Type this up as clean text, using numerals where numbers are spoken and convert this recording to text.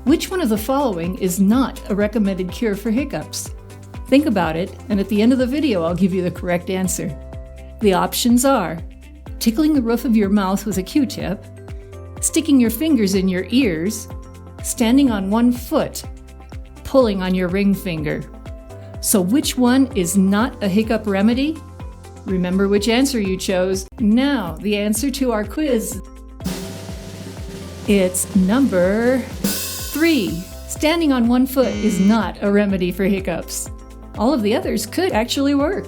Which one of the following is not a recommended cure for hiccups? Think about it, and at the end of the video, I'll give you the correct answer. The options are tickling the roof of your mouth with a Q-tip, sticking your fingers in your ears, standing on one foot, pulling on your ring finger. So which one is not a hiccup remedy? Remember which answer you chose. Now, the answer to our quiz. It's number 3. Standing on one foot is not a remedy for hiccups. All of the others could actually work.